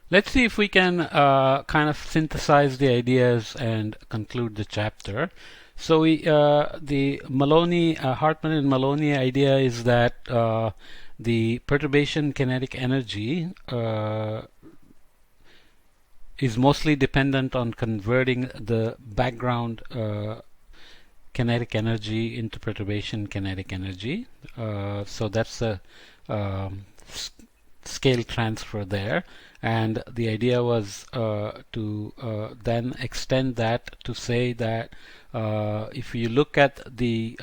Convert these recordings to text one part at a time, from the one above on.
Let's see if we can kind of synthesize the ideas and conclude the chapter. So the Maloney, Hartman and Maloney idea is that the perturbation kinetic energy is mostly dependent on converting the background kinetic energy into perturbation kinetic energy. So that's a scale transfer there, and the idea was to then extend that to say that if you look at the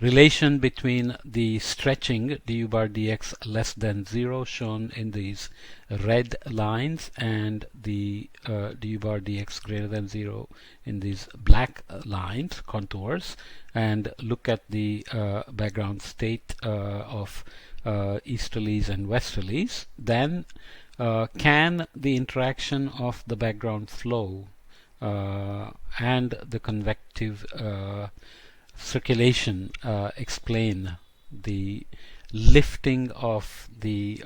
relation between the stretching du bar dx less than 0 shown in these red lines and the du bar dx greater than 0 in these black lines, contours, and look at the background state of easterlies and westerlies, then can the interaction of the background flow and the convective circulation explain the lifting of the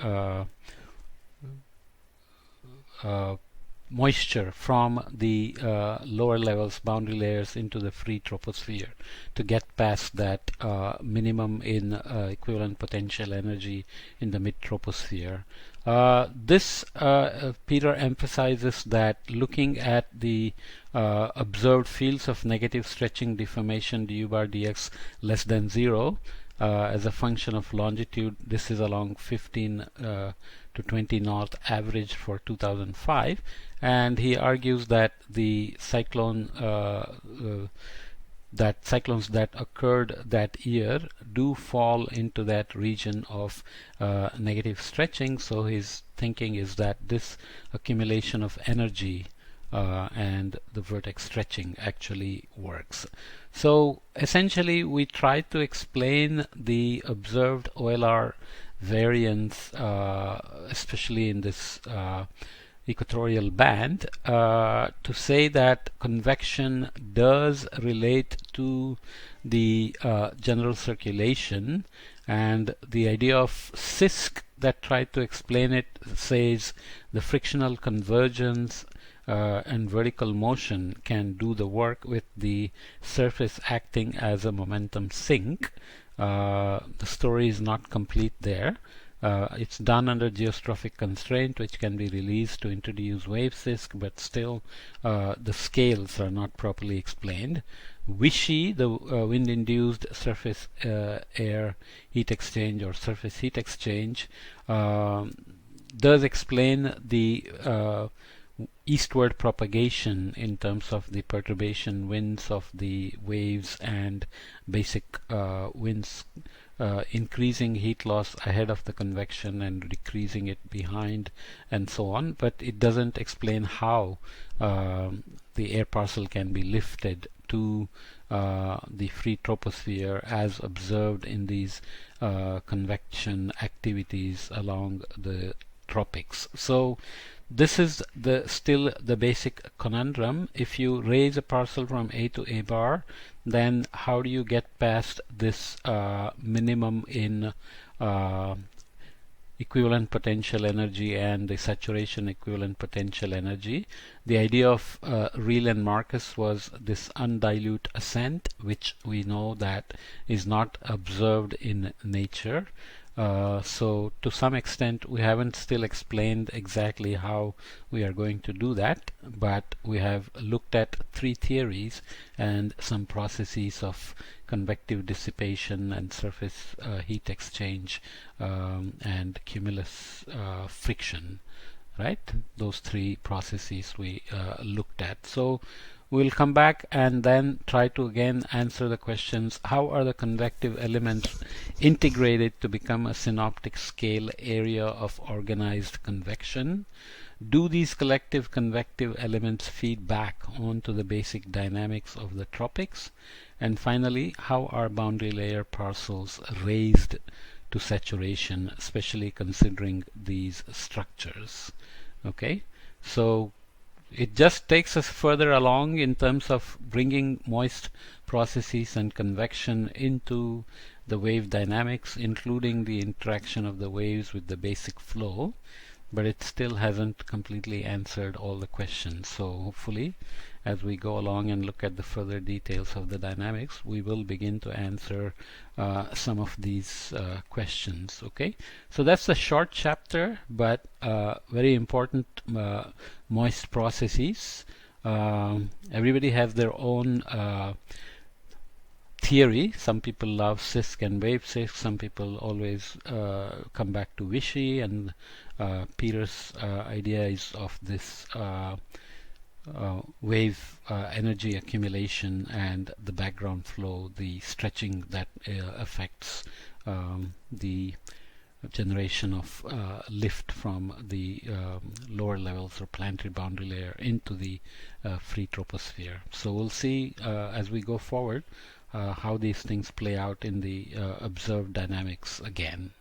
moisture from the lower levels, boundary layers, into the free troposphere to get past that minimum in equivalent potential energy in the mid-troposphere. This Peter emphasizes that looking at the observed fields of negative stretching deformation du bar dx less than 0 as a function of longitude, this is along 15 to 20 north average for 2005, and he argues that the cyclones that occurred that year do fall into that region of negative stretching. So his thinking is that this accumulation of energy and the vertex stretching actually works. So essentially we try to explain the observed OLR variance, especially in this equatorial band, to say that convection does relate to the general circulation, and the idea of Sisk that tried to explain it says the frictional convergence and vertical motion can do the work with the surface acting as a momentum sink. The story is not complete there. It's done under geostrophic constraint, which can be released to introduce wave sisk, but still the scales are not properly explained. Vichy, the wind-induced surface air heat exchange or surface heat exchange, does explain the eastward propagation in terms of the perturbation winds of the waves and basic winds increasing heat loss ahead of the convection and decreasing it behind and so on, but it doesn't explain how the air parcel can be lifted to the free troposphere as observed in these convection activities along the tropics. So this is still the basic conundrum. If you raise a parcel from A to A bar, then how do you get past this minimum in equivalent potential energy and the saturation equivalent potential energy? The idea of Riehl and Marcus was this undilute ascent, which we know that is not observed in nature. So to some extent we haven't still explained exactly how we are going to do that, but we have looked at three theories and some processes of convective dissipation and surface heat exchange and cumulus friction, right? Those three processes we looked at. So we'll come back and then try to again answer the questions: how are the convective elements integrated to become a synoptic scale area of organized convection? Do these collective convective elements feed back onto the basic dynamics of the tropics? And finally, how are boundary layer parcels raised to saturation, especially considering these structures? Okay, so it just takes us further along in terms of bringing moist processes and convection into the wave dynamics, including the interaction of the waves with the basic flow. but it still hasn't completely answered all the questions. So hopefully, as we go along and look at the further details of the dynamics, we will begin to answer some of these questions. Okay, so that's a short chapter, but very important. Moist processes. Everybody has their own theory. Some people love Sisk and wave Sisk. Some people always come back to Vichy, and Peter's idea is of this wave energy accumulation and the background flow, the stretching that affects the generation of lift from the lower levels or planetary boundary layer into the free troposphere. So we'll see as we go forward how these things play out in the observed dynamics again.